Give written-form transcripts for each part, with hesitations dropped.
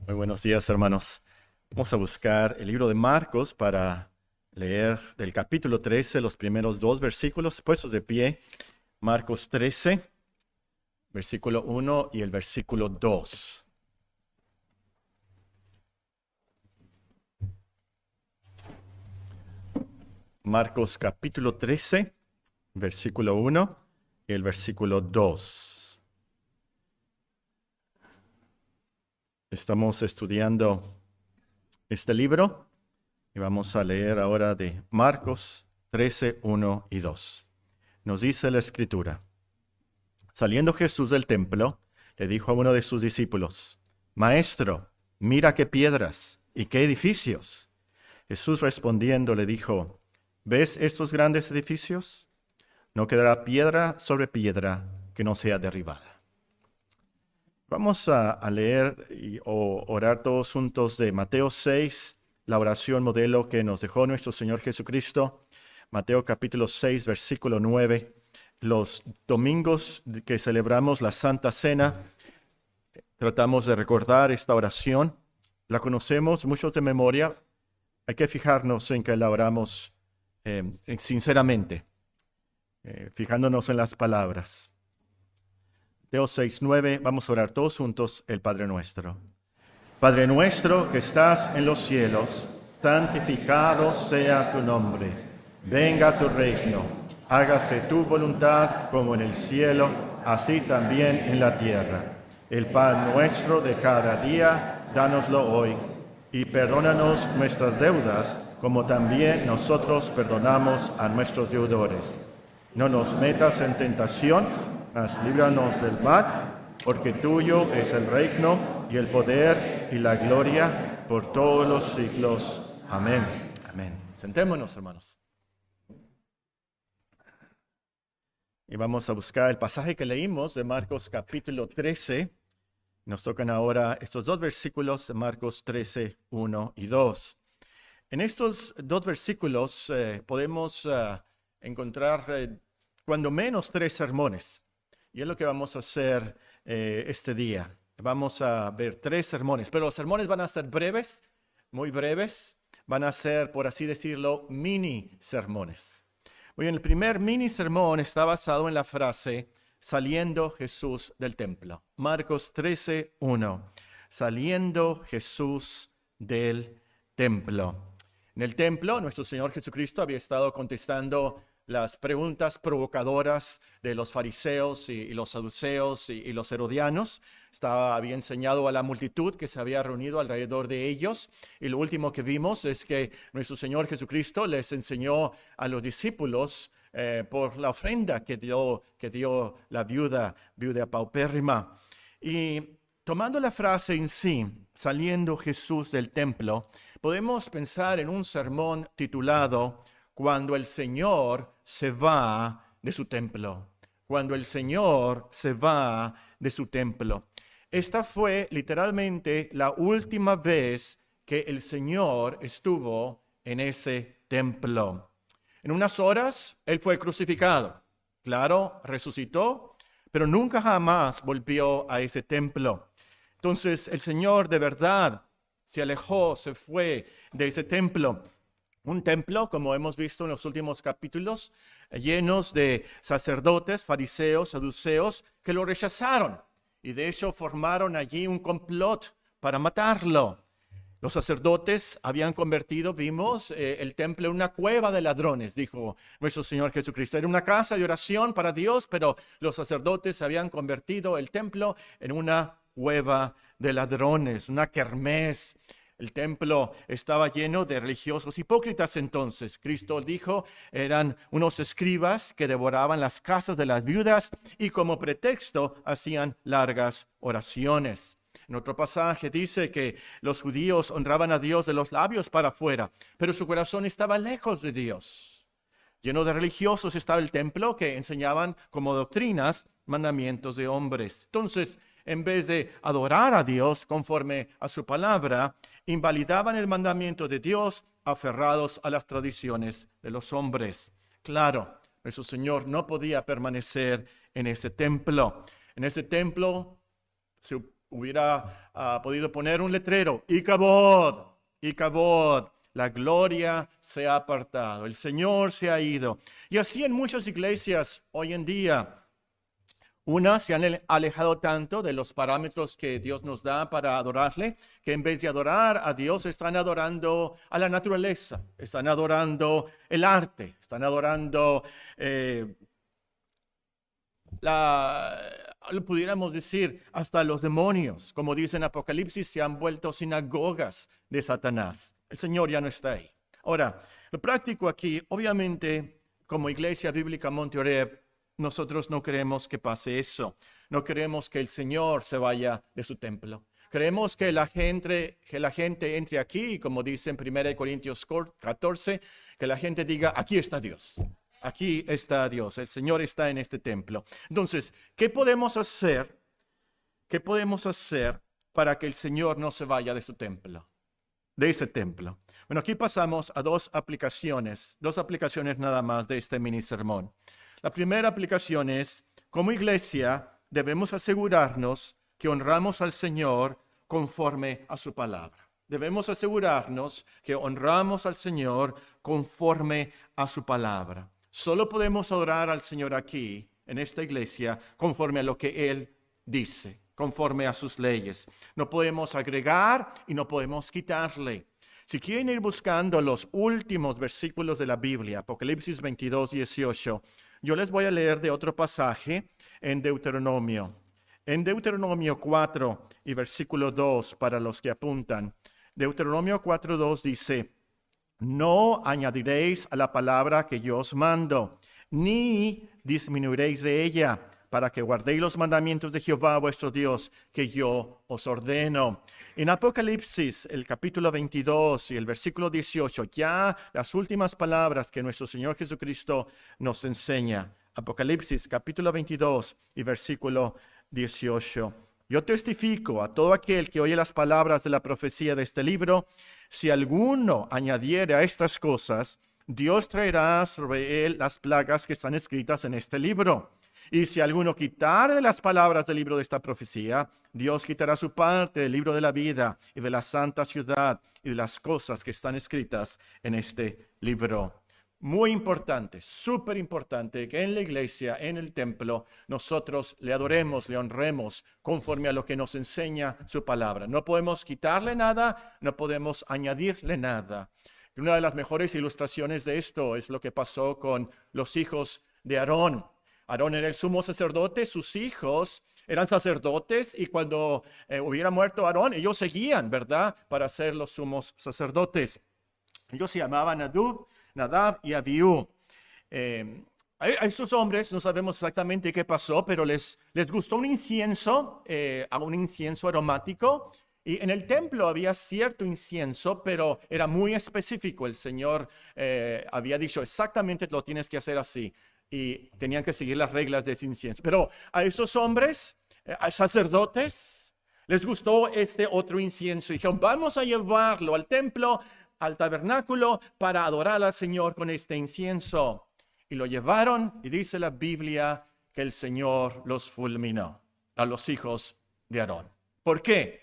Muy buenos días, hermanos. Vamos a buscar el libro de Marcos para leer del capítulo 13 los primeros dos versículos, puestos de pie. Marcos 13, versículo 1 y el versículo 2. Marcos capítulo 13, versículo 1 y el versículo 2. Estamos estudiando este libro y vamos a leer ahora de Marcos 13, 1 y 2. Nos dice la Escritura: Saliendo Jesús del templo, le dijo a uno de sus discípulos: Maestro, mira qué piedras y qué edificios. Jesús respondiendo le dijo: ¿Ves estos grandes edificios? No quedará piedra sobre piedra que no sea derribada. Vamos a leer o orar todos juntos de Mateo 6, la oración modelo que nos dejó nuestro Señor Jesucristo. Mateo capítulo 6, versículo 9. Los domingos que celebramos la Santa Cena, tratamos de recordar esta oración. La conocemos muchos de memoria. Hay que fijarnos en que la oramos sinceramente, fijándonos en las palabras. Mateo 6:9, vamos a orar todos juntos el Padre Nuestro. Padre nuestro que estás en los cielos, santificado sea tu nombre. Venga tu reino, hágase tu voluntad como en el cielo, así también en la tierra. El pan nuestro de cada día, dánoslo hoy, y perdónanos nuestras deudas, como también nosotros perdonamos a nuestros deudores. No nos metas en tentación, mas líbranos del mal, porque tuyo es el reino y el poder y la gloria por todos los siglos. Amén. Amén. Sentémonos, hermanos. Y vamos a buscar el pasaje que leímos de Marcos capítulo 13. Nos tocan ahora estos dos versículos de Marcos 13, 1 y 2. En estos dos versículos podemos encontrar cuando menos tres sermones. Y es lo que vamos a hacer este día. Vamos a ver tres sermones, pero los sermones van a ser breves, muy breves. Van a ser, por así decirlo, mini sermones. Muy bien, el primer mini sermón está basado en la frase saliendo Jesús del templo. Marcos 13, 1. Saliendo Jesús del templo. En el templo, nuestro Señor Jesucristo había estado contestando las preguntas provocadoras de los fariseos y los saduceos y los herodianos. Había enseñado a la multitud que se había reunido alrededor de ellos. Y lo último que vimos es que nuestro Señor Jesucristo les enseñó a los discípulos por la ofrenda que dio la viuda paupérrima. Y tomando la frase en sí, saliendo Jesús del templo, podemos pensar en un sermón titulado Cuando el Señor se va de su templo. Cuando el Señor se va de su templo. Esta fue literalmente la última vez que el Señor estuvo en ese templo. En unas horas, Él fue crucificado. Claro, resucitó, pero nunca jamás volvió a ese templo. Entonces, el Señor de verdad se alejó, se fue de ese templo. Un templo, como hemos visto en los últimos capítulos, llenos de sacerdotes, fariseos, saduceos, que lo rechazaron. Y de hecho formaron allí un complot para matarlo. Los sacerdotes habían convertido, vimos, el templo en una cueva de ladrones, dijo nuestro Señor Jesucristo. Era una casa de oración para Dios, pero los sacerdotes habían convertido el templo en una cueva de ladrones, una kermés. El templo estaba lleno de religiosos hipócritas entonces. Cristo dijo, eran unos escribas que devoraban las casas de las viudas y como pretexto hacían largas oraciones. En otro pasaje dice que los judíos honraban a Dios de los labios para afuera, pero su corazón estaba lejos de Dios. Lleno de religiosos estaba el templo que enseñaban como doctrinas mandamientos de hombres. Entonces, en vez de adorar a Dios conforme a su palabra, invalidaban el mandamiento de Dios aferrados a las tradiciones de los hombres. Claro, nuestro Señor no podía permanecer en ese templo. En ese templo hubiera podido poner un letrero, Icabod, la gloria se ha apartado, el Señor se ha ido. Y así en muchas iglesias hoy en día. Unas se han alejado tanto de los parámetros que Dios nos da para adorarle, que en vez de adorar a Dios están adorando a la naturaleza, están adorando el arte, están adorando pudiéramos decir, hasta los demonios. Como dice en Apocalipsis, se han vuelto sinagogas de Satanás. El Señor ya no está ahí. Ahora, lo práctico aquí, obviamente, como Iglesia Bíblica Monte Oreb, nosotros no queremos que pase eso. No queremos que el Señor se vaya de su templo. Queremos que la gente entre aquí, como dice en 1 Corintios 14, que la gente diga, aquí está Dios. Aquí está Dios, el Señor está en este templo. Entonces, ¿qué podemos hacer? ¿Qué podemos hacer para que el Señor no se vaya de su templo? De ese templo. Bueno, aquí pasamos a dos aplicaciones nada más de este mini sermón. La primera aplicación es, como iglesia, debemos asegurarnos que honramos al Señor conforme a su palabra. Debemos asegurarnos que honramos al Señor conforme a su palabra. Solo podemos adorar al Señor aquí, en esta iglesia, conforme a lo que Él dice, conforme a sus leyes. No podemos agregar y no podemos quitarle. Si quieren ir buscando los últimos versículos de la Biblia, Apocalipsis 22, 18, yo les voy a leer de otro pasaje en Deuteronomio. En Deuteronomio 4 y versículo 2, para los que apuntan. Deuteronomio 4, 2 dice, no añadiréis a la palabra que yo os mando, ni disminuiréis de ella, para que guardéis los mandamientos de Jehová vuestro Dios, que yo os ordeno. En Apocalipsis, el capítulo 22 y el versículo 18, ya las últimas palabras que nuestro Señor Jesucristo nos enseña. Apocalipsis, capítulo 22 y versículo 18. Yo testifico a todo aquel que oye las palabras de la profecía de este libro, si alguno añadiere a estas cosas, Dios traerá sobre él las plagas que están escritas en este libro. Y si alguno quitare las palabras del libro de esta profecía, Dios quitará su parte del libro de la vida y de la santa ciudad y de las cosas que están escritas en este libro. Muy importante, súper importante que en la iglesia, en el templo, nosotros le adoremos, le honremos conforme a lo que nos enseña su palabra. No podemos quitarle nada, no podemos añadirle nada. Una de las mejores ilustraciones de esto es lo que pasó con los hijos de Aarón. Aarón era el sumo sacerdote, sus hijos eran sacerdotes y cuando hubiera muerto Aarón, ellos seguían, ¿verdad?, para ser los sumos sacerdotes. Ellos se llamaban Nadab y Abiú. A estos hombres no sabemos exactamente qué pasó, pero les gustó un incienso aromático. Y en el templo había cierto incienso, pero era muy específico. El Señor había dicho exactamente lo tienes que hacer así. Y tenían que seguir las reglas de ese incienso. Pero a estos hombres, sacerdotes, les gustó este otro incienso. Y dijeron, vamos a llevarlo al templo, al tabernáculo, para adorar al Señor con este incienso. Y lo llevaron, y dice la Biblia que el Señor los fulminó a los hijos de Aarón. ¿Por qué?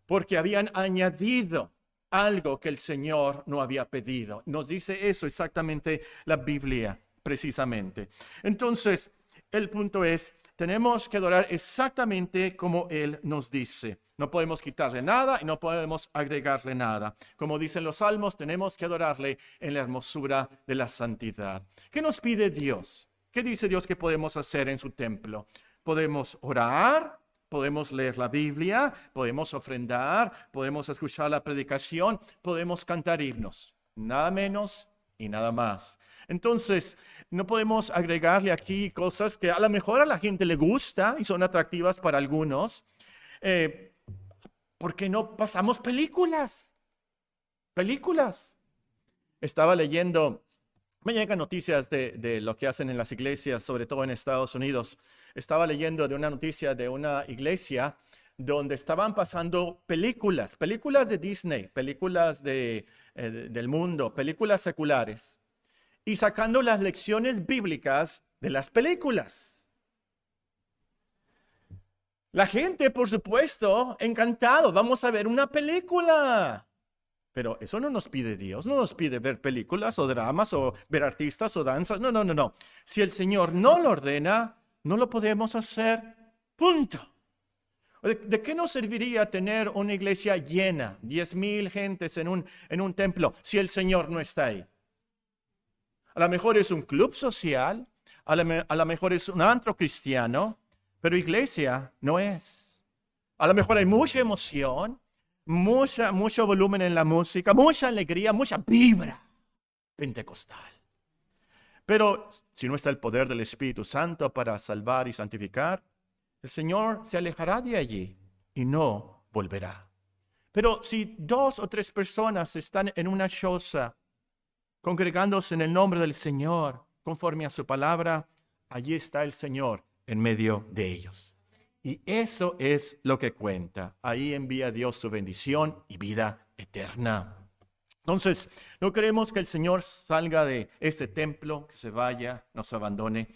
Porque habían añadido algo que el Señor no había pedido. Nos dice eso exactamente la Biblia, precisamente. Entonces, el punto es, tenemos que adorar exactamente como Él nos dice. No podemos quitarle nada y no podemos agregarle nada. Como dicen los salmos, tenemos que adorarle en la hermosura de la santidad. ¿Qué nos pide Dios? ¿Qué dice Dios que podemos hacer en su templo? Podemos orar, podemos leer la Biblia, podemos ofrendar, podemos escuchar la predicación, podemos cantar himnos. Nada menos y nada más. Entonces, no podemos agregarle aquí cosas que a lo mejor a la gente le gusta y son atractivas para algunos. ¿Por qué no pasamos películas? Estaba leyendo, me llegan noticias de lo que hacen en las iglesias, sobre todo en Estados Unidos. Estaba leyendo de una noticia de una iglesia donde estaban pasando películas de Disney, películas del mundo, películas seculares, y sacando las lecciones bíblicas de las películas. La gente, por supuesto, encantado, vamos a ver una película. Pero eso no nos pide Dios, no nos pide ver películas o dramas o ver artistas o danzas. No, no, no, no. Si el Señor no lo ordena, no lo podemos hacer. Punto. ¿De qué nos serviría tener una iglesia llena, 10,000 gentes en un templo, si el Señor no está ahí? A lo mejor es un club social, a lo mejor es un antro cristiano, pero iglesia no es. A lo mejor hay mucha emoción, mucho volumen en la música, mucha alegría, mucha vibra pentecostal. Pero si no está el poder del Espíritu Santo para salvar y santificar, el Señor se alejará de allí y no volverá. Pero si 2 o 3 personas están en una choza, congregándose en el nombre del Señor, conforme a su palabra, allí está el Señor en medio de ellos. Y eso es lo que cuenta. Ahí envía Dios su bendición y vida eterna. Entonces, no queremos que el Señor salga de este templo, que se vaya, nos abandone.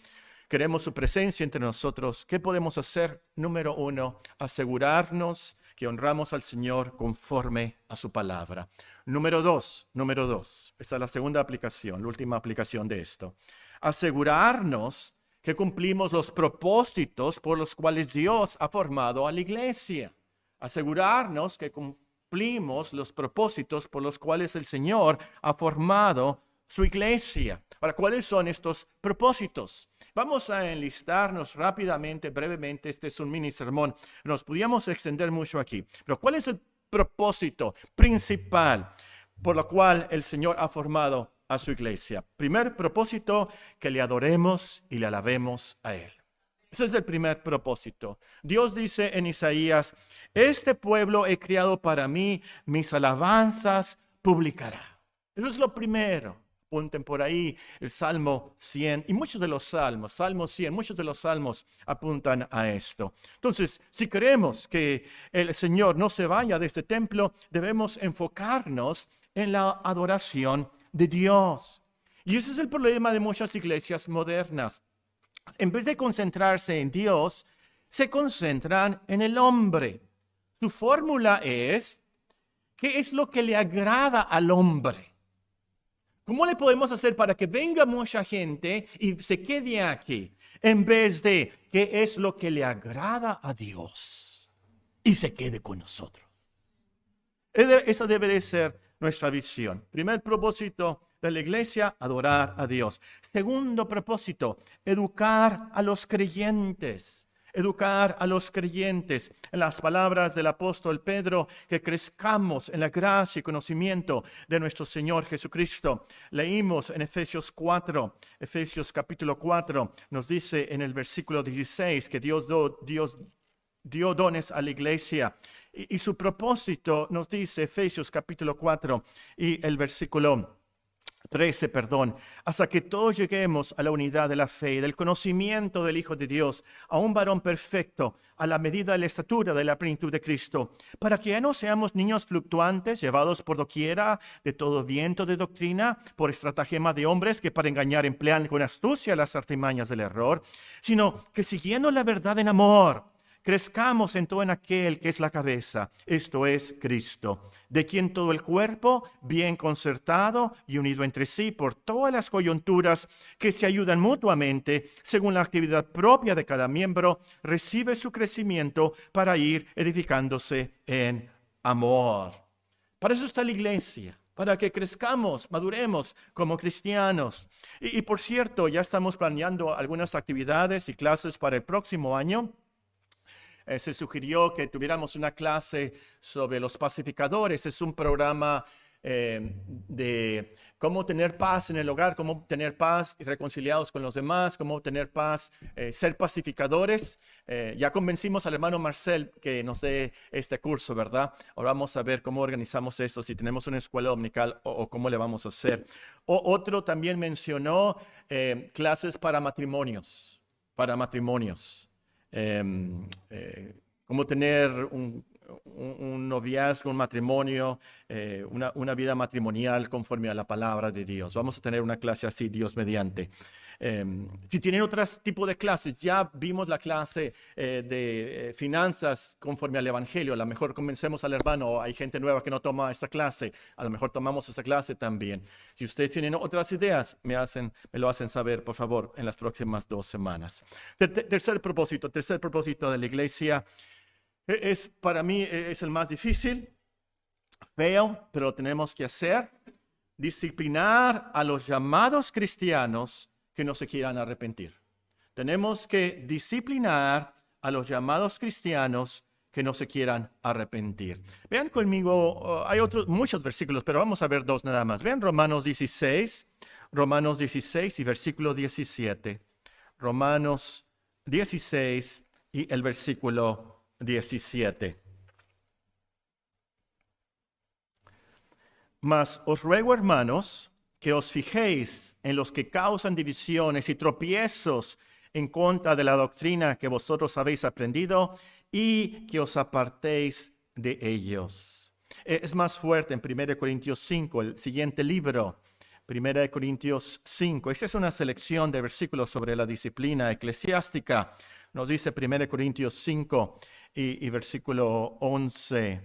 Queremos su presencia entre nosotros. ¿Qué podemos hacer? Número 1, asegurarnos que honramos al Señor conforme a su palabra. Número 2, esta es la segunda aplicación, la última aplicación de esto. Asegurarnos que cumplimos los propósitos por los cuales Dios ha formado a la iglesia. Asegurarnos que cumplimos los propósitos por los cuales el Señor ha formado su iglesia. Ahora, ¿cuáles son estos propósitos? Vamos a enlistarnos rápidamente, brevemente. Este es un mini sermón. Nos podríamos extender mucho aquí. Pero ¿cuál es el propósito principal por lo cual el Señor ha formado a su iglesia? Primer propósito, que le adoremos y le alabemos a Él. Ese es el primer propósito. Dios dice en Isaías, este pueblo he criado para mí, mis alabanzas publicará. Eso es lo primero. Apunten por ahí el Salmo 100 y muchos de los salmos, Salmo 100, muchos de los salmos apuntan a esto. Entonces, si queremos que el Señor no se vaya de este templo, debemos enfocarnos en la adoración de Dios. Y ese es el problema de muchas iglesias modernas. En vez de concentrarse en Dios, se concentran en el hombre. Su fórmula es, ¿qué es lo que le agrada al hombre? ¿Cómo le podemos hacer para que venga mucha gente y se quede aquí? En vez de, ¿qué es lo que le agrada a Dios? Y se quede con nosotros. Esa debe de ser nuestra visión. Primer propósito de la iglesia, adorar a Dios. Segundo propósito, educar a los creyentes. Educar a los creyentes. En las palabras del apóstol Pedro, que crezcamos en la gracia y conocimiento de nuestro Señor Jesucristo. Leímos en Efesios 4, Efesios capítulo 4, nos dice en el versículo 16 que Dios dio dones a la iglesia. Y su propósito nos dice Efesios capítulo 4 y el versículo 13, hasta que todos lleguemos a la unidad de la fe y del conocimiento del Hijo de Dios, a un varón perfecto, a la medida de la estatura de la plenitud de Cristo, para que ya no seamos niños fluctuantes, llevados por doquiera de todo viento de doctrina, por estratagema de hombres que para engañar emplean con astucia las artimañas del error, sino que siguiendo la verdad en amor, crezcamos en todo en aquel que es la cabeza, esto es Cristo, de quien todo el cuerpo, bien concertado y unido entre sí por todas las coyunturas que se ayudan mutuamente, según la actividad propia de cada miembro, recibe su crecimiento para ir edificándose en amor. Para eso está la iglesia, para que crezcamos, maduremos como cristianos. Y por cierto, ya estamos planeando algunas actividades y clases para el próximo año. Se sugirió que tuviéramos una clase sobre los pacificadores. Es un programa de cómo tener paz en el hogar, cómo tener paz y reconciliados con los demás, cómo tener paz, ser pacificadores. Ya convencimos al hermano Marcel que nos dé este curso, ¿verdad? Ahora vamos a ver cómo organizamos eso, si tenemos una escuela dominical o cómo le vamos a hacer. Otro también mencionó clases para matrimonios, cómo tener un noviazgo, un matrimonio, una vida matrimonial conforme a la palabra de Dios. Vamos a tener una clase así, Dios mediante. Si tienen otros tipos de clases, ya vimos la clase de finanzas conforme al Evangelio. A lo mejor convencemos al hermano, hay gente nueva que no toma esta clase, a lo mejor tomamos esa clase también. Si ustedes tienen otras ideas, me lo hacen saber, por favor, en las próximas 2 semanas. Tercer propósito de la iglesia para mí es el más difícil, feo, pero lo tenemos que hacer. Disciplinar a los llamados cristianos que no se quieran arrepentir. Tenemos que disciplinar a los llamados cristianos que no se quieran arrepentir. Vean conmigo, hay muchos versículos, pero vamos a ver 2 nada más. Vean Romanos 16 y versículo 17. Romanos 16 y el versículo 17. Mas os ruego, hermanos, que os fijéis en los que causan divisiones y tropiezos en contra de la doctrina que vosotros habéis aprendido y que os apartéis de ellos. Es más fuerte en 1 Corintios 5, el siguiente libro, 1 Corintios 5. Esta es una selección de versículos sobre la disciplina eclesiástica. Nos dice 1 Corintios 5 y versículo 11.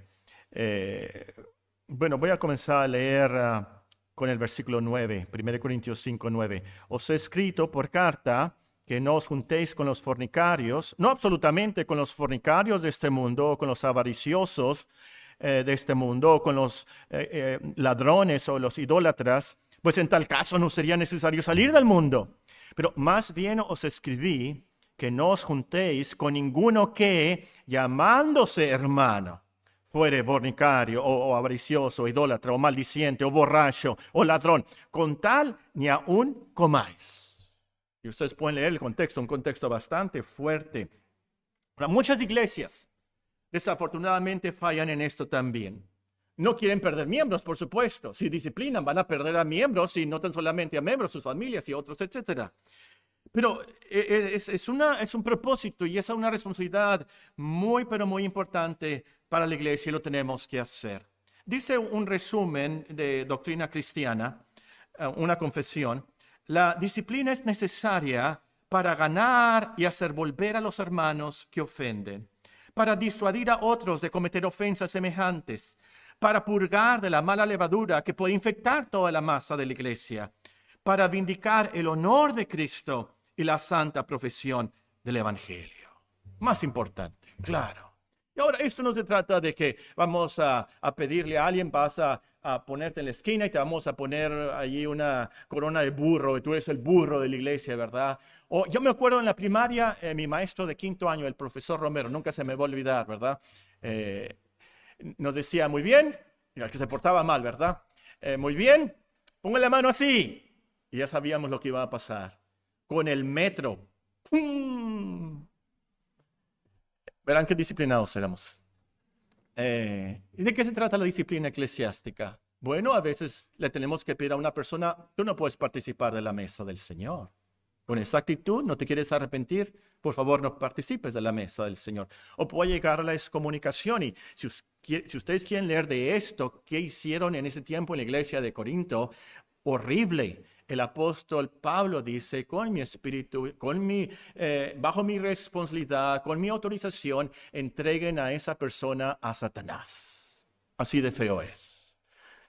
Bueno, voy a comenzar a leer con el versículo 9, 1 Corintios 5, 9. Os he escrito por carta que no os juntéis con los fornicarios, no absolutamente con los fornicarios de este mundo, o con los avariciosos de este mundo, o con los ladrones o los idólatras, pues en tal caso no sería necesario salir del mundo. Pero más bien os escribí que no os juntéis con ninguno que, llamándose hermano, fuere fornicario o avaricioso, idólatra o maldiciente o borracho o ladrón, con tal ni aún comáis. Y ustedes pueden leer el contexto, un contexto bastante fuerte. Ahora, muchas iglesias desafortunadamente fallan en esto también. No quieren perder miembros, por supuesto. Si disciplinan, van a perder a miembros y no tan solamente a miembros, sus familias y otros, etcétera. Pero es un propósito y es una responsabilidad muy, pero muy importante para la iglesia y lo tenemos que hacer. Dice un resumen de doctrina cristiana, una confesión: la disciplina es necesaria para ganar y hacer volver a los hermanos que ofenden, para disuadir a otros de cometer ofensas semejantes, para purgar de la mala levadura que puede infectar toda la masa de la iglesia, para vindicar el honor de Cristo y la santa profesión del Evangelio. Más importante, claro. Y ahora, esto no se trata de que vamos a pedirle a alguien, vas a ponerte en la esquina y te vamos a poner allí una corona de burro y tú eres el burro de la iglesia, ¿verdad? O yo me acuerdo en la primaria, mi maestro de 5º año, el profesor Romero, nunca se me va a olvidar, ¿verdad? Nos decía, muy bien, el que se portaba mal, ¿verdad? Muy bien, ponga la mano así. Y ya sabíamos lo que iba a pasar. Con el metro. ¡Pum! Verán qué disciplinados éramos. ¿Y de qué se trata la disciplina eclesiástica? Bueno, a veces le tenemos que pedir a una persona, tú no puedes participar de la mesa del Señor. Con esa actitud, no te quieres arrepentir, por favor no participes de la mesa del Señor. O puede llegar a la excomunicación. Y si ustedes quieren leer de esto, ¿qué hicieron en ese tiempo en la iglesia de Corinto? Horrible. El apóstol Pablo dice, con mi espíritu, bajo mi responsabilidad, con mi autorización, entreguen a esa persona a Satanás. Así de feo es.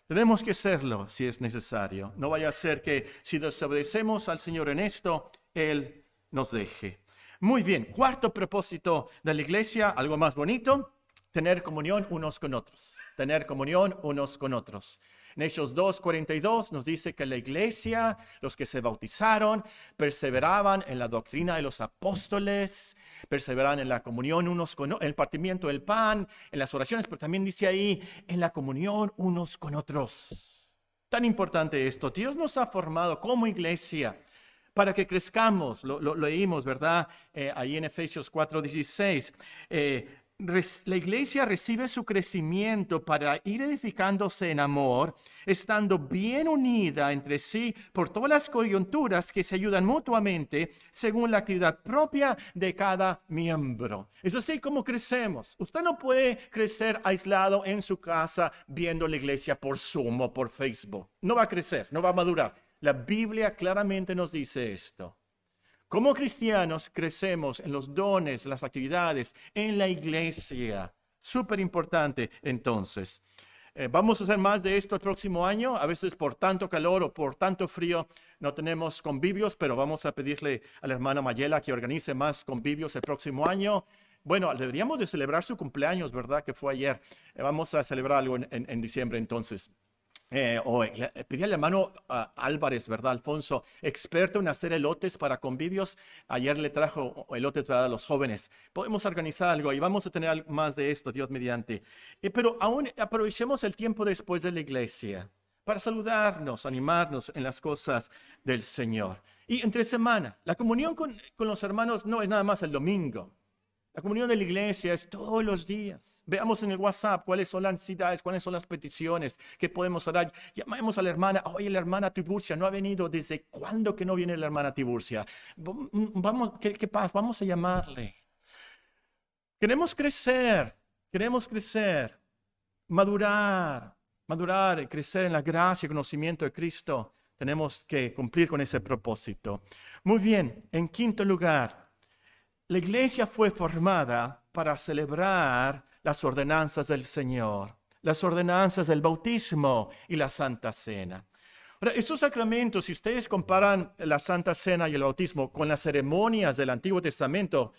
Tenemos que hacerlo si es necesario. No vaya a ser que si desobedecemos al Señor en esto, Él nos deje. Muy bien, cuarto propósito de la iglesia, algo más bonito, tener comunión unos con otros. Tener comunión unos con otros. En Hechos 2:42 nos dice que la iglesia, los que se bautizaron, perseveraban en la doctrina de los apóstoles, perseveraban en la comunión unos con otros, en el partimiento del pan, en las oraciones, pero también dice ahí, en la comunión unos con otros. Tan importante esto. Dios nos ha formado como iglesia para que crezcamos. Lo leímos, ¿verdad? Ahí en Efesios 4:16. La iglesia recibe su crecimiento para ir edificándose en amor, estando bien unida entre sí por todas las coyunturas que se ayudan mutuamente según la actividad propia de cada miembro. Es así como crecemos. Usted no puede crecer aislado en su casa viendo la iglesia por Zoom o por Facebook. No va a crecer, no va a madurar. La Biblia claramente nos dice esto. Como cristianos crecemos en los dones, las actividades, en la iglesia. Súper importante entonces. Vamos a hacer más de esto el próximo año. A veces por tanto calor o por tanto frío no tenemos convivios, pero vamos a pedirle a la hermana Mayela que organice más convivios el próximo año. Bueno, deberíamos de celebrar su cumpleaños, ¿verdad? Que fue ayer. Vamos a celebrar algo en diciembre entonces. Pedí al hermano Álvarez, ¿verdad? Alfonso, experto en hacer elotes para convivios. Ayer le trajo elotes para los jóvenes. Podemos organizar algo y vamos a tener más de esto, Dios mediante. Pero aún aprovechemos el tiempo después de la iglesia para saludarnos, animarnos en las cosas del Señor. Y entre semana, la comunión con los hermanos no es nada más el domingo. La comunión de la iglesia es todos los días. Veamos en el WhatsApp cuáles son las necesidades, cuáles son las peticiones que podemos orar. Llamemos a la hermana. Oye, la hermana Tiburcia no ha venido. ¿Desde cuándo que no viene la hermana Tiburcia? Vamos, ¿qué pasa? Vamos a llamarle. Queremos crecer, madurar, crecer en la gracia y conocimiento de Cristo. Tenemos que cumplir con ese propósito. Muy bien, en quinto lugar. La iglesia fue formada para celebrar las ordenanzas del Señor, las ordenanzas del bautismo y la Santa Cena. Ahora, estos sacramentos, si ustedes comparan la Santa Cena y el bautismo con las ceremonias del Antiguo Testamento,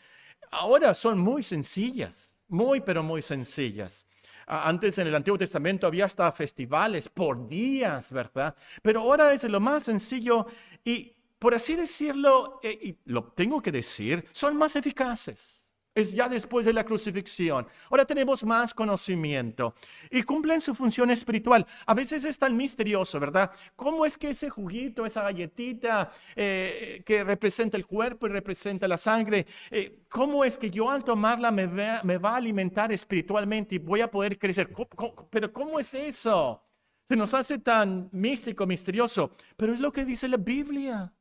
ahora son muy sencillas, pero muy sencillas. Antes en el Antiguo Testamento había hasta festivales por días, ¿verdad? Pero ahora es de lo más sencillo y por así decirlo, y lo tengo que decir, son más eficaces. Es ya después de la crucifixión. Ahora tenemos más conocimiento y cumplen su función espiritual. A veces es tan misterioso, ¿verdad? ¿Cómo es que ese juguito, esa galletita que representa el cuerpo y representa la sangre, cómo es que yo al tomarla me va a alimentar espiritualmente y voy a poder crecer? ¿Pero cómo es eso? Se nos hace tan místico, misterioso, pero es lo que dice la Biblia.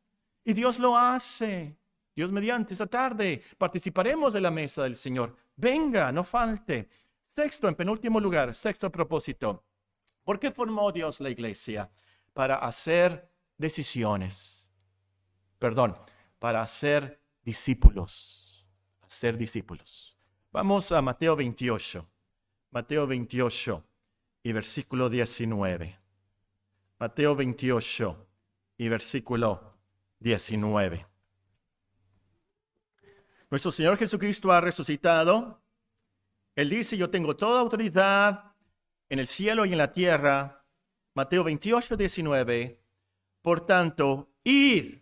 Y Dios lo hace. Dios mediante, esta tarde participaremos de la mesa del Señor. Venga, no falte. Sexto, en penúltimo lugar, sexto propósito. ¿Por qué formó Dios la iglesia? Para hacer decisiones. Para hacer discípulos. Hacer discípulos. Vamos a Mateo 28. Mateo 28 y versículo 19. Mateo 28 y versículo 19. Nuestro Señor Jesucristo ha resucitado. Él dice, yo tengo toda autoridad en el cielo y en la tierra. Mateo 28, 19. Por tanto, id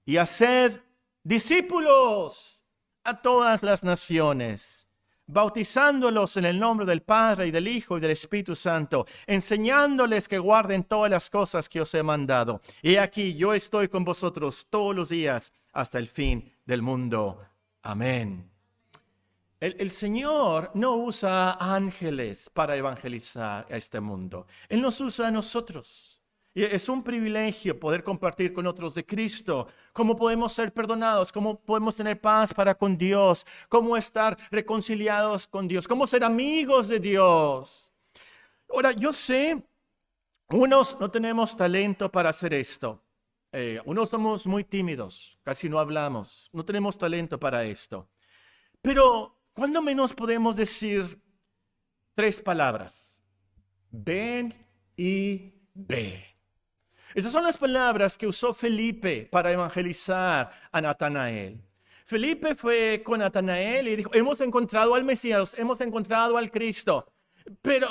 y haced discípulos a todas las naciones, bautizándolos en el nombre del Padre y del Hijo y del Espíritu Santo, enseñándoles que guarden todas las cosas que os he mandado. Y aquí yo estoy con vosotros todos los días hasta el fin del mundo. Amén. El Señor no usa ángeles para evangelizar a este mundo. Él nos usa a nosotros. Y es un privilegio poder compartir con otros de Cristo, cómo podemos ser perdonados, cómo podemos tener paz para con Dios, cómo estar reconciliados con Dios, cómo ser amigos de Dios. Ahora, yo sé, unos no tenemos talento para hacer esto. Unos somos muy tímidos, casi no hablamos, no tenemos talento para esto. Pero, ¿cuándo menos podemos decir 3 palabras? Ven y ve. Esas son las palabras que usó Felipe para evangelizar a Natanael. Felipe fue con Natanael y dijo, hemos encontrado al Mesías, hemos encontrado al Cristo. Pero,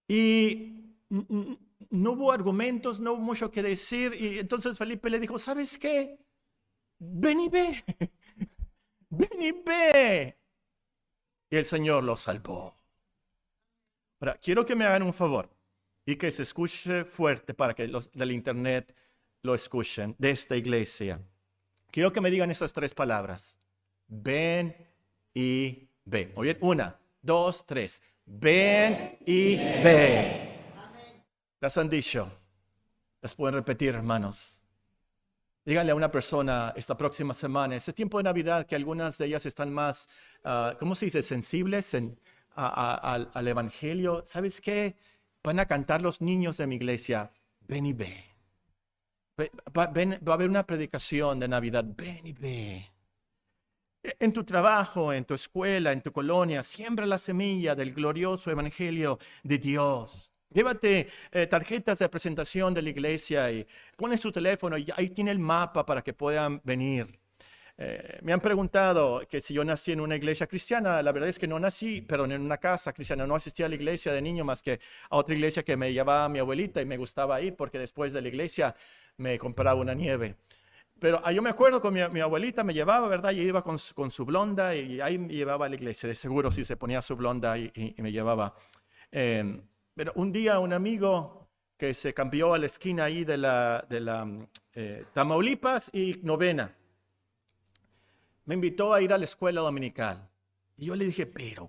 y no hubo argumentos, no hubo mucho que decir. Y entonces Felipe le dijo, ¿sabes qué? Ven y ve. Ven y ve. Y el Señor lo salvó. Ahora, quiero que me hagan un favor y que se escuche fuerte para que los del internet lo escuchen, de esta iglesia. Quiero que me digan esas 3 palabras. Ven y ve. Muy bien, 1, 2, 3. Ven y ve. Las han dicho. Las pueden repetir, hermanos. Díganle a una persona esta próxima semana, ese tiempo de Navidad, que algunas de ellas están más, ¿cómo se dice? Sensibles al Evangelio. ¿Sabes qué? van a cantar los niños de mi iglesia, ven y ve. Va a haber una predicación de Navidad, ven y ve. En tu trabajo, en tu escuela, en tu colonia, siembra la semilla del glorioso evangelio de Dios. Llévate tarjetas de presentación de la iglesia y pones su teléfono y ahí tiene el mapa para que puedan venir. Me han preguntado que si yo nací en una iglesia cristiana. La verdad es que no nací, pero en una casa cristiana. No asistía a la iglesia de niño más que a otra iglesia que me llevaba mi abuelita y me gustaba ir porque después de la iglesia me compraba una nieve. Pero yo me acuerdo con mi abuelita me llevaba, ¿verdad? Y iba con su blonda y ahí me llevaba a la iglesia. De seguro si se ponía su blonda y me llevaba. Pero un día un amigo que se cambió a la esquina ahí de la Tamaulipas y Novena, me invitó a ir a la escuela dominical. Y yo le dije, pero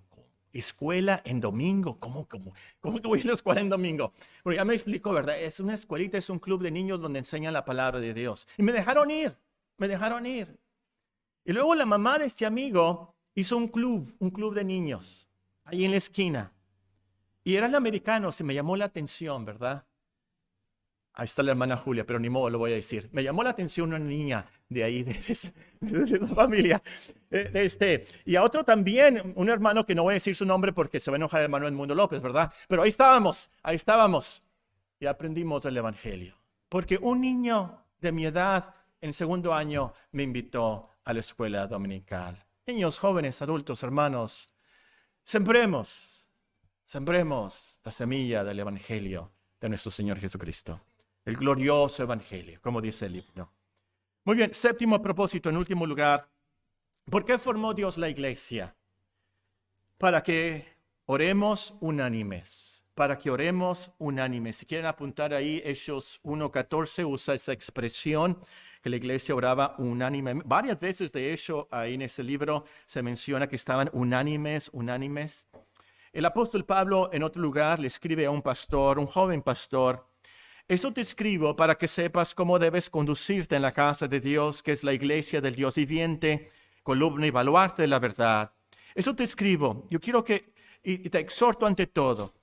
escuela en domingo, ¿cómo que voy a la escuela en domingo? Bueno, ya me explicó, ¿verdad? Es una escuelita, es un club de niños donde enseñan la palabra de Dios. Y me dejaron ir. Y luego la mamá de este amigo hizo un club de niños, ahí en la esquina. Y eran americanos, se me llamó la atención, ¿verdad? Ahí está la hermana Julia, pero ni modo lo voy a decir. Me llamó la atención una niña de ahí, de esa familia. Y a otro también, un hermano que no voy a decir su nombre porque se va a enojar el hermano Edmundo López, ¿verdad? Pero ahí estábamos. Y aprendimos el evangelio. Porque un niño de mi edad, en segundo año, me invitó a la escuela dominical. Niños, jóvenes, adultos, hermanos, sembremos la semilla del evangelio de nuestro Señor Jesucristo. El glorioso evangelio, como dice el libro. Muy bien, séptimo propósito, en último lugar. ¿Por qué formó Dios la iglesia? Para que oremos unánimes. Si quieren apuntar ahí, Hechos 1:14 usa esa expresión que la iglesia oraba unánime. Varias veces, de hecho, ahí en ese libro se menciona que estaban unánimes. El apóstol Pablo, en otro lugar, le escribe a un pastor, un joven pastor: eso te escribo para que sepas cómo debes conducirte en la casa de Dios, que es la iglesia del Dios viviente, columna y baluarte de la verdad. Eso te escribo. Yo quiero y te exhorto ante todo.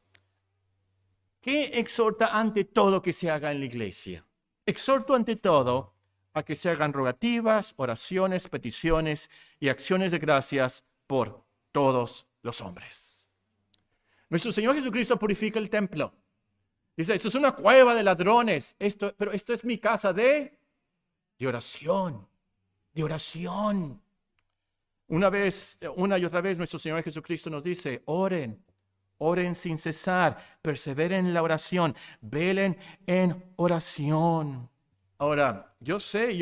¿Qué exhorta ante todo que se haga en la iglesia? Exhorto ante todo a que se hagan rogativas, oraciones, peticiones y acciones de gracias por todos los hombres. Nuestro Señor Jesucristo purifica el templo. Dice, esto es una cueva de ladrones, pero esto es mi casa de oración. Una y otra vez nuestro Señor Jesucristo nos dice, oren sin cesar, perseveren en la oración, velen en oración. Ahora, yo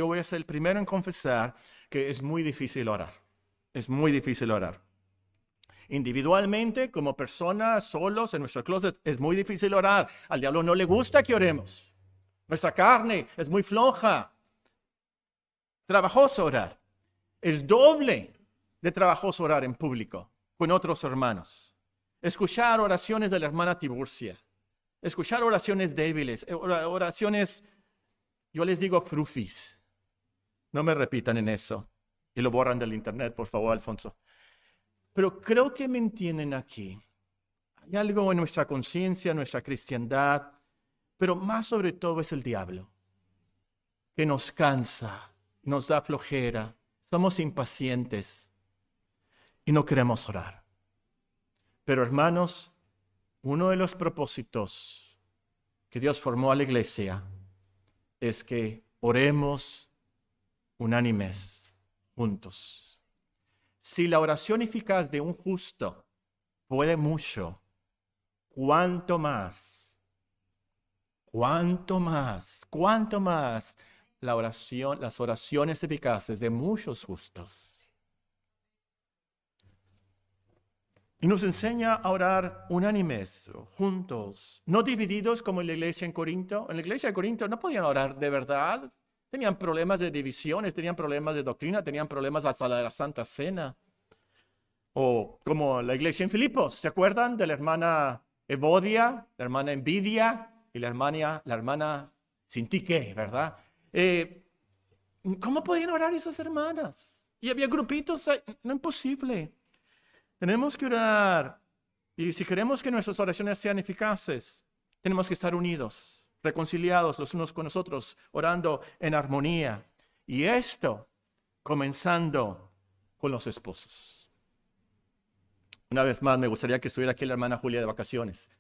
voy a ser el primero en confesar que es muy difícil orar. Individualmente, como personas, solos, en nuestro closet, es muy difícil orar. Al diablo no le gusta que oremos. Nuestra carne es muy floja. Trabajoso orar. Es doble de trabajoso orar en público, con otros hermanos. Escuchar oraciones de la hermana Tiburcia. Escuchar oraciones débiles, oraciones, yo les digo frufis. No me repitan en eso. Y lo borran del internet, por favor, Alfonso. Pero creo que me entienden aquí. Hay algo en nuestra conciencia, nuestra cristiandad, pero más sobre todo es el diablo, que nos cansa, nos da flojera, somos impacientes y no queremos orar. Pero hermanos, uno de los propósitos que Dios formó a la iglesia es que oremos unánimes, juntos. Si la oración eficaz de un justo puede mucho, ¿cuánto más las oraciones eficaces de muchos justos? Y nos enseña a orar unánimes, juntos, no divididos como en la iglesia en Corinto. En la iglesia de Corinto no podían orar de verdad. Tenían problemas de divisiones, tenían problemas de doctrina, tenían problemas hasta de la Santa Cena. O como la iglesia en Filipos, ¿se acuerdan de la hermana Evodia, la hermana Envidia y la hermana Sintique, verdad? ¿Cómo podían orar esas hermanas? Y había grupitos, no, imposible. Tenemos que orar. Y si queremos que nuestras oraciones sean eficaces, Tenemos que estar unidos, reconciliados los unos con los otros, orando en armonía. Y esto comenzando con los esposos. Una vez más, me gustaría que estuviera aquí la hermana Julia de vacaciones.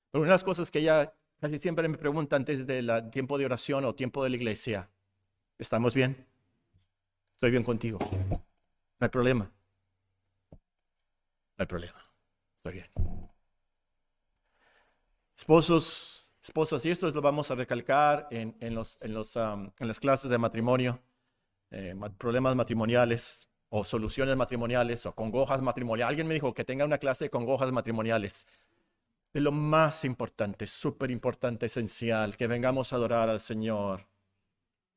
Pero una de las cosas que ella casi siempre me pregunta antes del tiempo de oración o tiempo de la iglesia, ¿estamos bien? Estoy bien contigo. No hay problema. No hay problema. Estoy bien. Esposos, esposas, y esto lo vamos a recalcar en las clases de matrimonio, problemas matrimoniales o soluciones matrimoniales o congojas matrimoniales. Alguien me dijo que tenga una clase de congojas matrimoniales. De lo más importante, súper importante, esencial, que vengamos a adorar al Señor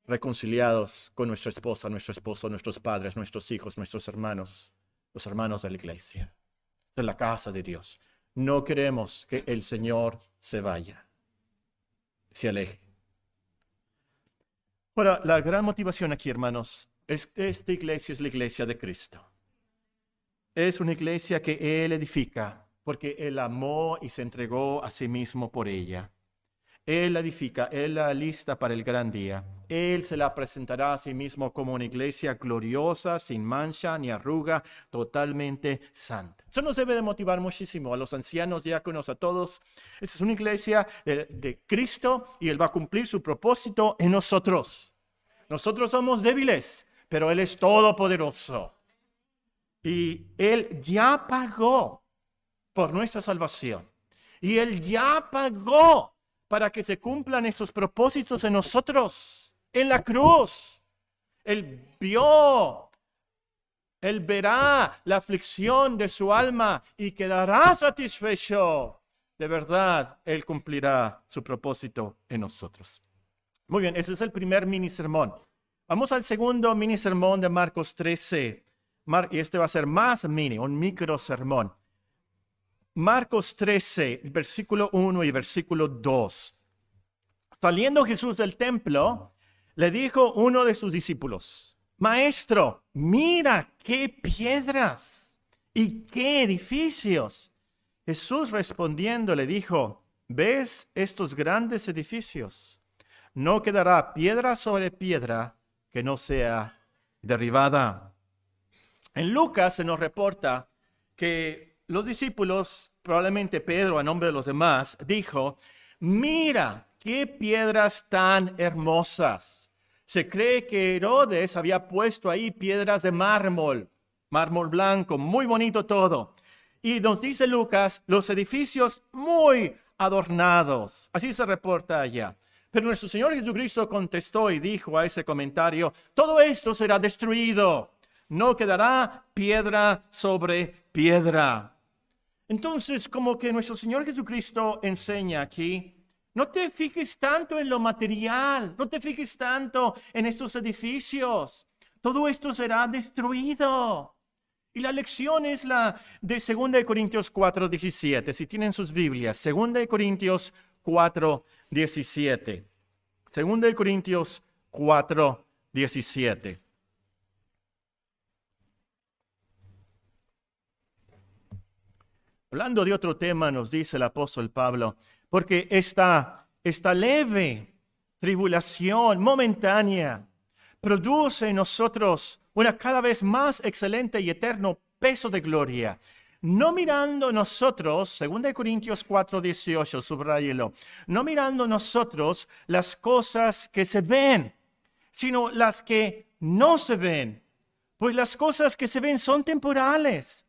reconciliados con nuestra esposa, nuestro esposo, nuestros padres, nuestros hijos, nuestros hermanos, los hermanos de la iglesia, de la casa de Dios. No queremos que el Señor se vaya, se aleje. Ahora, la gran motivación aquí, hermanos, es que esta iglesia es la iglesia de Cristo. Es una iglesia que Él edifica porque Él amó y se entregó a sí mismo por ella. Él la edifica, Él la alista para el gran día. Él se la presentará a sí mismo como una iglesia gloriosa, sin mancha ni arruga, totalmente santa. Eso nos debe de motivar muchísimo a los ancianos, diáconos, a todos. Esta es una iglesia de Cristo y Él va a cumplir su propósito en nosotros. Nosotros somos débiles, pero Él es todopoderoso. Y Él ya pagó por nuestra salvación. Y Él ya pagó para que se cumplan estos propósitos en nosotros, en la cruz. Él vio, Él verá la aflicción de su alma y quedará satisfecho. De verdad, Él cumplirá su propósito en nosotros. Muy bien, ese es el primer mini sermón. Vamos al segundo mini sermón de Marcos 13. Y este va a ser más mini, un micro sermón. Marcos 13, versículo 1 y versículo 2. Saliendo Jesús del templo, le dijo uno de sus discípulos: Maestro, mira qué piedras y qué edificios. Jesús respondiendo le dijo: ¿Ves estos grandes edificios? No quedará piedra sobre piedra que no sea derribada. En Lucas se nos reporta que los discípulos, probablemente Pedro a nombre de los demás, dijo: mira qué piedras tan hermosas. Se cree que Herodes había puesto ahí piedras de mármol blanco, muy bonito todo. Y nos dice Lucas, los edificios muy adornados. Así se reporta allá. Pero nuestro Señor Jesucristo contestó y dijo a ese comentario: todo esto será destruido. No quedará piedra sobre piedra. Entonces, como que nuestro Señor Jesucristo enseña aquí, no te fijes tanto en lo material, no te fijes tanto en estos edificios. Todo esto será destruido. Y la lección es la de 2 Corintios 4:17. Si tienen sus Biblias, 2 Corintios 4:17. 2 Corintios 4:17. Hablando de otro tema, nos dice el apóstol Pablo, porque esta leve tribulación momentánea produce en nosotros una cada vez más excelente y eterno peso de gloria. No mirando nosotros, 2 Corintios 4:18, subráyelo, no mirando nosotros las cosas que se ven, sino las que no se ven. Pues las cosas que se ven son temporales.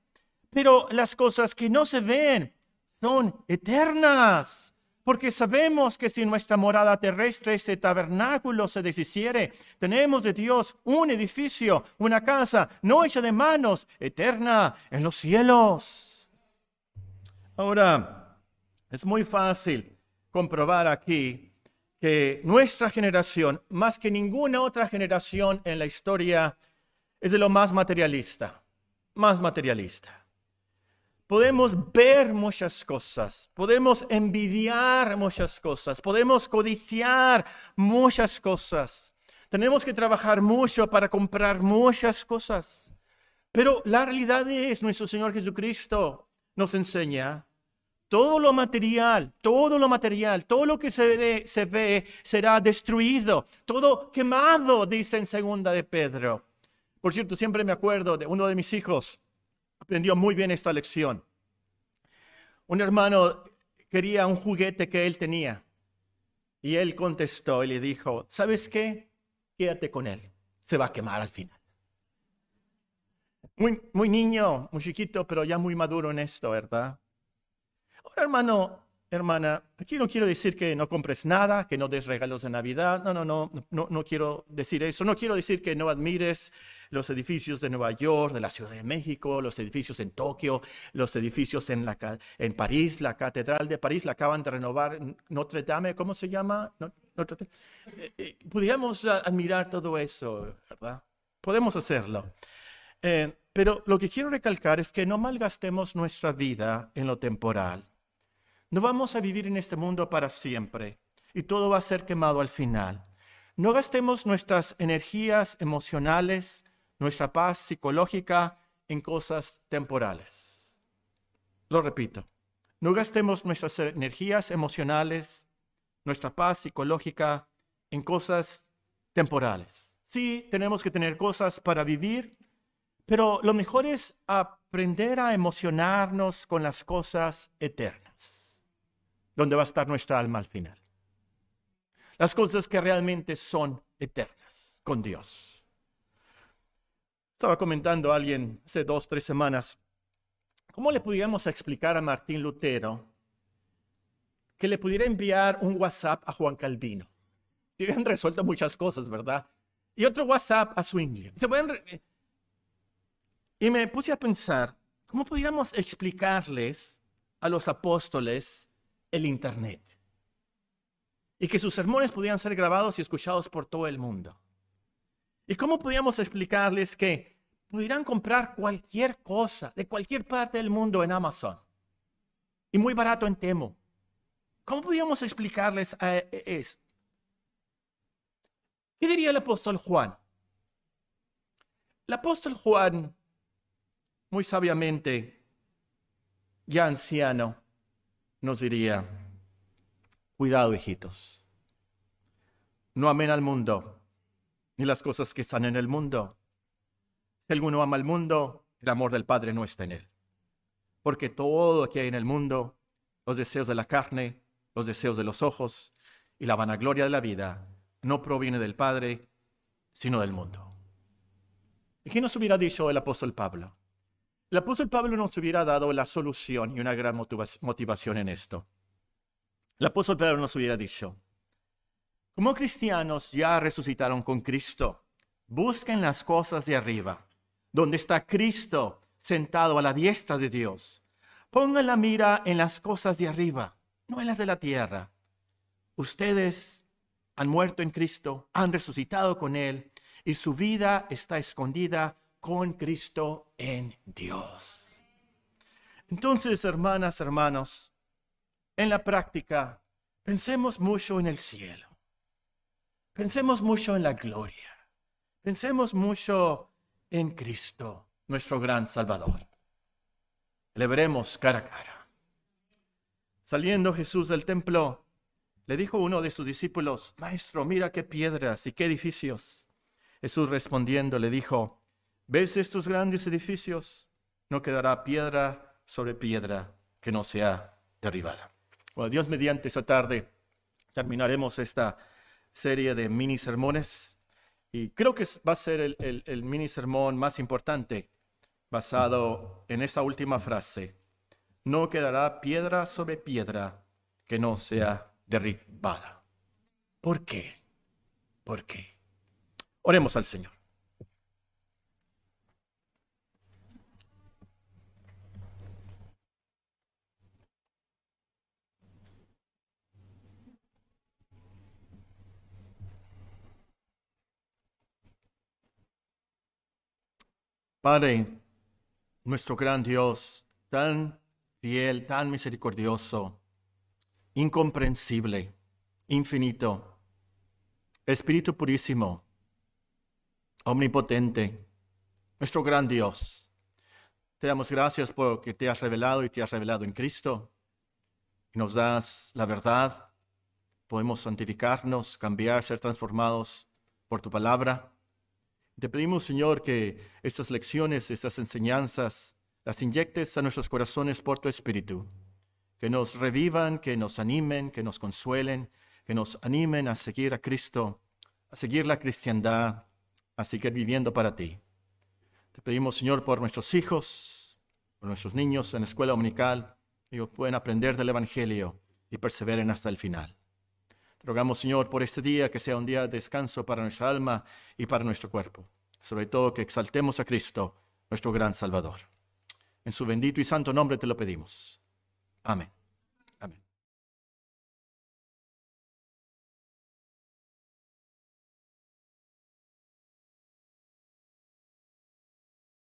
Pero las cosas que no se ven son eternas, porque sabemos que si nuestra morada terrestre, este tabernáculo, se deshiciere, tenemos de Dios un edificio, una casa no hecha de manos, eterna en los cielos. Ahora, es muy fácil comprobar aquí que nuestra generación, más que ninguna otra generación en la historia, es de lo más materialista. Podemos ver muchas cosas, podemos envidiar muchas cosas, podemos codiciar muchas cosas. Tenemos que trabajar mucho para comprar muchas cosas. Pero la realidad es, nuestro Señor Jesucristo nos enseña, Todo lo material, todo lo que se ve será destruido, todo quemado, dice en segunda de Pedro. Por cierto, siempre me acuerdo de uno de mis hijos, aprendió muy bien esta lección. Un hermano quería un juguete que él tenía y él contestó y le dijo, ¿sabes qué? Quédate con él, se va a quemar al final. Muy niño, muy chiquito, pero ya muy maduro en esto, ¿verdad? Ahora, hermana, aquí no quiero decir que no compres nada, que no des regalos de Navidad. No quiero decir eso. No quiero decir que no admires los edificios de Nueva York, de la Ciudad de México, los edificios en Tokio, los edificios en París, la Catedral de París, la acaban de renovar, Notre Dame, ¿cómo se llama? Podríamos admirar todo eso, ¿verdad? Podemos hacerlo. Pero lo que quiero recalcar es que no malgastemos nuestra vida en lo temporal. No vamos a vivir en este mundo para siempre y todo va a ser quemado al final. No gastemos nuestras energías emocionales, nuestra paz psicológica en cosas temporales. Lo repito, no gastemos nuestras energías emocionales, nuestra paz psicológica en cosas temporales. Sí, tenemos que tener cosas para vivir, pero lo mejor es aprender a emocionarnos con las cosas eternas, donde va a estar nuestra alma al final. Las cosas que realmente son eternas con Dios. Estaba comentando a alguien hace 2 o 3 semanas, ¿cómo le pudiéramos explicar a Martín Lutero que le pudiera enviar un WhatsApp a Juan Calvino? Se habían resuelto muchas cosas, ¿verdad? Y otro WhatsApp a Zwingli. Y me puse a pensar, ¿cómo pudiéramos explicarles a los apóstoles el Internet? Y que sus sermones pudieran ser grabados y escuchados por todo el mundo. ¿Y cómo podíamos explicarles que pudieran comprar cualquier cosa de cualquier parte del mundo en Amazon? Y muy barato en Temu. ¿Cómo podíamos explicarles eso? ¿Qué diría el apóstol Juan? El apóstol Juan, muy sabiamente, ya anciano, nos diría, cuidado, hijitos, no amen al mundo, ni las cosas que están en el mundo. Si alguno ama al mundo, el amor del Padre no está en él. Porque todo lo que hay en el mundo, los deseos de la carne, los deseos de los ojos y la vanagloria de la vida, no proviene del Padre, sino del mundo. ¿Y qué nos hubiera dicho el apóstol Pablo? El apóstol Pablo nos hubiera dado la solución y una gran motivación en esto. El apóstol Pablo nos hubiera dicho, como cristianos ya resucitaron con Cristo, busquen las cosas de arriba, donde está Cristo sentado a la diestra de Dios. Pongan la mira en las cosas de arriba, no en las de la tierra. Ustedes han muerto en Cristo, han resucitado con Él, y su vida está escondida con Cristo en Dios. Entonces, hermanas, hermanos, en la práctica, pensemos mucho en el cielo. Pensemos mucho en la gloria. Pensemos mucho en Cristo, nuestro gran Salvador. Le veremos cara a cara. Saliendo Jesús del templo, le dijo uno de sus discípulos, Maestro, mira qué piedras y qué edificios. Jesús respondiendo le dijo, ¿ves estos grandes edificios? No quedará piedra sobre piedra que no sea derribada. Bueno, Dios mediante, esta tarde terminaremos esta serie de mini sermones y creo que va a ser el mini sermón más importante basado en esa última frase. No quedará piedra sobre piedra que no sea derribada. ¿Por qué? ¿Por qué? Oremos al Señor. Padre, nuestro gran Dios, tan fiel, tan misericordioso, incomprensible, infinito, Espíritu purísimo, omnipotente, nuestro gran Dios. Te damos gracias porque te has revelado y te has revelado en Cristo. y nos das la verdad. Podemos santificarnos, cambiar, ser transformados por tu palabra. Te pedimos, Señor, que estas lecciones, estas enseñanzas, las inyectes a nuestros corazones por tu Espíritu, que nos revivan, que nos animen, que nos consuelen, que nos animen a seguir a Cristo, a seguir la cristiandad, a seguir viviendo para ti. Te pedimos, Señor, por nuestros hijos, por nuestros niños en la escuela dominical, que ellos puedan aprender del Evangelio y perseveren hasta el final. Te rogamos, Señor, por este día, que sea un día de descanso para nuestra alma y para nuestro cuerpo. Sobre todo, que exaltemos a Cristo, nuestro gran Salvador. En su bendito y santo nombre te lo pedimos. Amén.